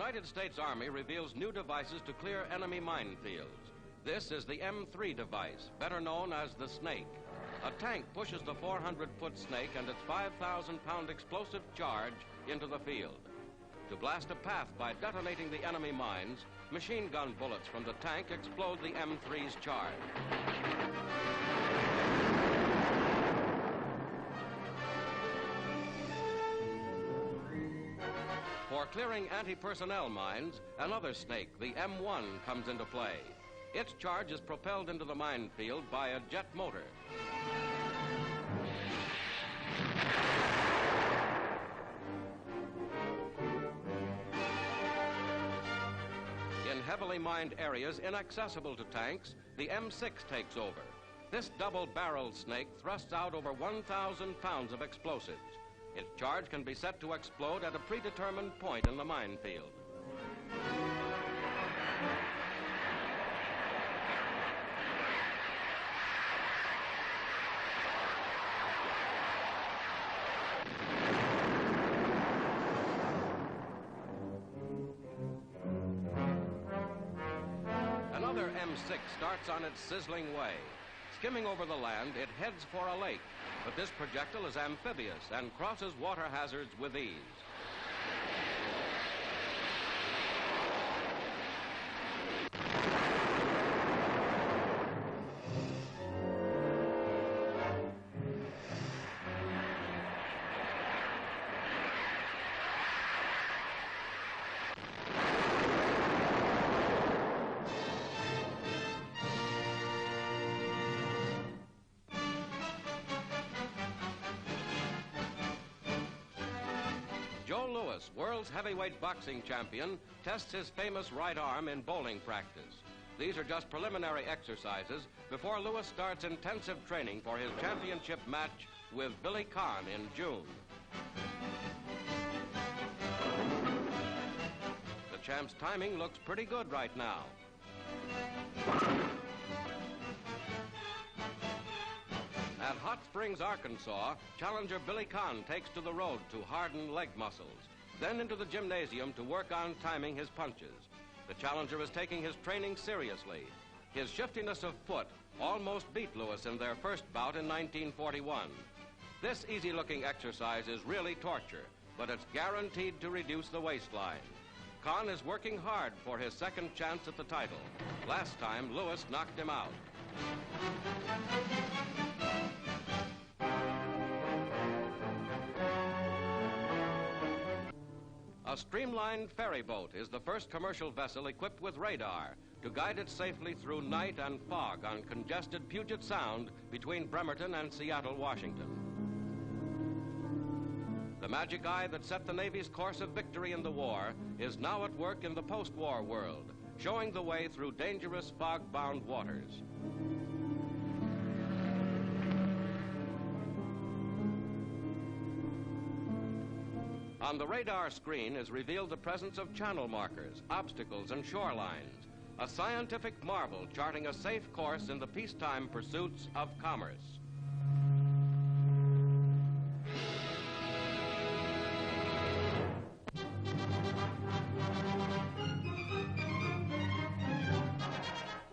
United States Army reveals new devices to clear enemy minefields. This is the M3 device, better known as the Snake. A tank pushes the 400-foot Snake and its 5,000-pound explosive charge into the field. To blast a path by detonating the enemy mines, machine gun bullets from the tank explode the M3's charge. For clearing anti-personnel mines, another Snake, the M1, comes into play. Its charge is propelled into the minefield by a jet motor. In heavily mined areas inaccessible to tanks, the M6 takes over. This double-barreled Snake thrusts out over 1,000 pounds of explosives. Its charge can be set to explode at a predetermined point in the minefield. Another M6 starts on its sizzling way. Skimming over the land, it heads for a lake, but this projectile is amphibious and crosses water hazards with ease. World's heavyweight boxing champion, tests his famous right arm in bowling practice. These are just preliminary exercises before Lewis starts intensive training for his championship match with Billy Conn in June. The champ's timing looks pretty good right now. At Hot Springs, Arkansas, challenger Billy Conn takes to the road to harden leg muscles, then into the gymnasium to work on timing his punches. The challenger is taking his training seriously. His shiftiness of foot almost beat Lewis in their first bout in 1941. This easy-looking exercise is really torture, but it's guaranteed to reduce the waistline. Conn is working hard for his second chance at the title. Last time, Lewis knocked him out. A streamlined ferry boat is the first commercial vessel equipped with radar to guide it safely through night and fog on congested Puget Sound between Bremerton and Seattle, Washington. The magic eye that set the Navy's course of victory in the war is now at work in the post-war world, showing the way through dangerous fog-bound waters. On the radar screen is revealed the presence of channel markers, obstacles, and shorelines, a scientific marvel charting a safe course in the peacetime pursuits of commerce.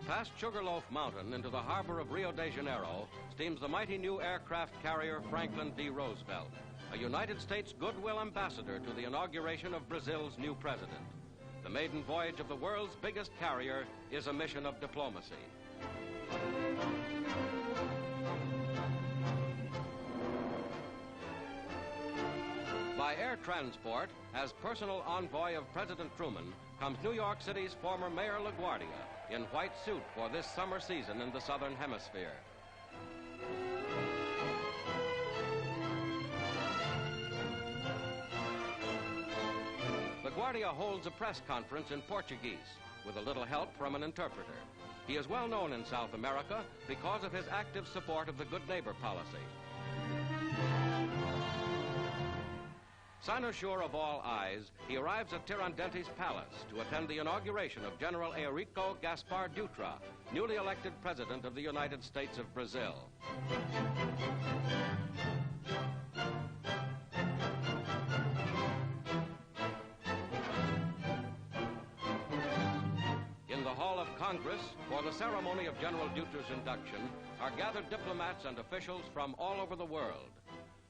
Past Sugarloaf Mountain into the harbor of Rio de Janeiro steams the mighty new aircraft carrier Franklin D. Roosevelt, a United States goodwill ambassador to the inauguration of Brazil's new president. The maiden voyage of the world's biggest carrier is a mission of diplomacy. By air transport, as personal envoy of President Truman, comes New York City's former Mayor LaGuardia in white suit for this summer season in the Southern Hemisphere. Guardia holds a press conference in Portuguese with a little help from an interpreter. He is well known in South America because of his active support of the good neighbor policy. Cynosure of all eyes, he arrives at Tiradentes Palace to attend the inauguration of General Eurico Gaspar Dutra, newly elected President of the United States of Brazil. Congress, for the ceremony of General Dutra's induction, are gathered diplomats and officials from all over the world.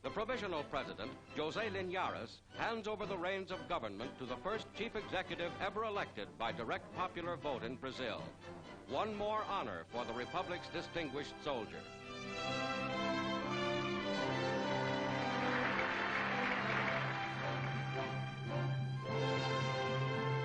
The provisional president, José Linares, hands over the reins of government to the first chief executive ever elected by direct popular vote in Brazil. One more honor for the Republic's distinguished soldier.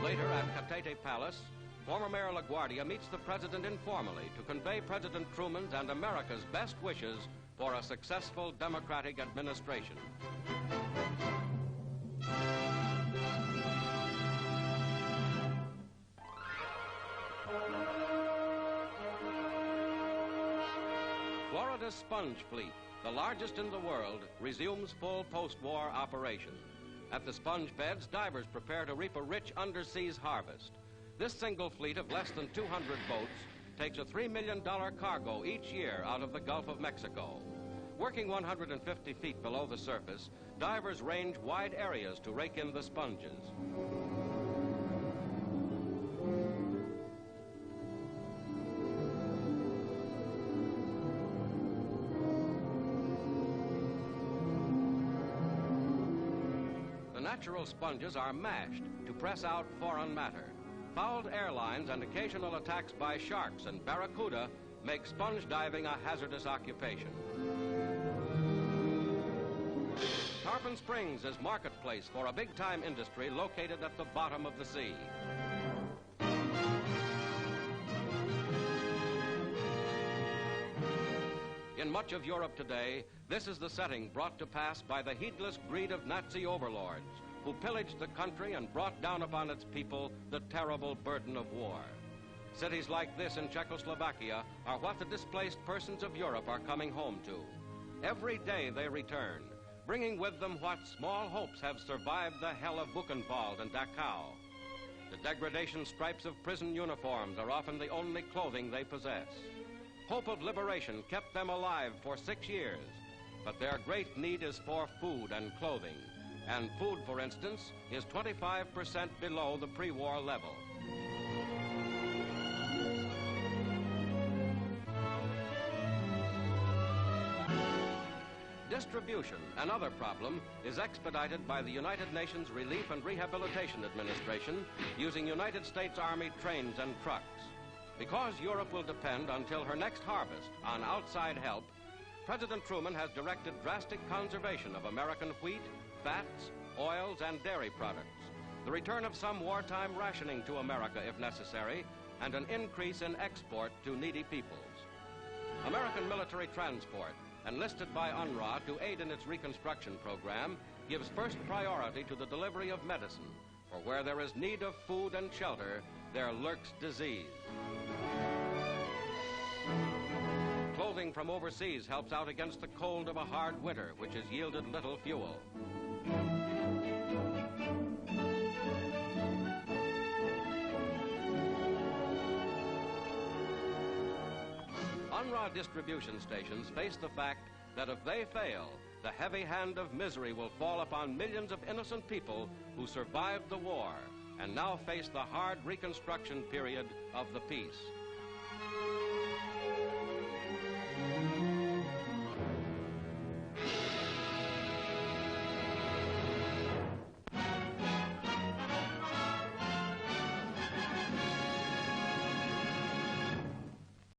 Later at Catete Palace, former Mayor LaGuardia meets the president informally to convey President Truman's and America's best wishes for a successful democratic administration. Florida's sponge fleet, the largest in the world, resumes full post-war operation. At the sponge beds, divers prepare to reap a rich underseas harvest. This single fleet of less than 200 boats takes a $3 million cargo each year out of the Gulf of Mexico. Working 150 feet below the surface, divers range wide areas to rake in the sponges. The natural sponges are mashed to press out foreign matter. Fouled airlines and occasional attacks by sharks and barracuda make sponge diving a hazardous occupation. Tarpon Springs is marketplace for a big-time industry located at the bottom of the sea. In much of Europe today, this is the setting brought to pass by the heedless greed of Nazi overlords who pillaged the country and brought down upon its people the terrible burden of war. Cities like this in Czechoslovakia are what the displaced persons of Europe are coming home to. Every day they return, bringing with them what small hopes have survived the hell of Buchenwald and Dachau. The degradation stripes of prison uniforms are often the only clothing they possess. Hope of liberation kept them alive for 6 years, but their great need is for food and clothing. And food, for instance, is 25% below the pre-war level. Distribution, another problem, is expedited by the United Nations Relief and Rehabilitation Administration using United States Army trains and trucks. Because Europe will depend until her next harvest on outside help, President Truman has directed drastic conservation of American wheat, fats, oils, and dairy products, the return of some wartime rationing to America if necessary, and an increase in export to needy peoples. American military transport, enlisted by UNRRA to aid in its reconstruction program, gives first priority to the delivery of medicine, for where there is need of food and shelter, there lurks disease. Clothing from overseas helps out against the cold of a hard winter, which has yielded little fuel. UNRRA distribution stations face the fact that if they fail, the heavy hand of misery will fall upon millions of innocent people who survived the war and now face the hard reconstruction period of the peace.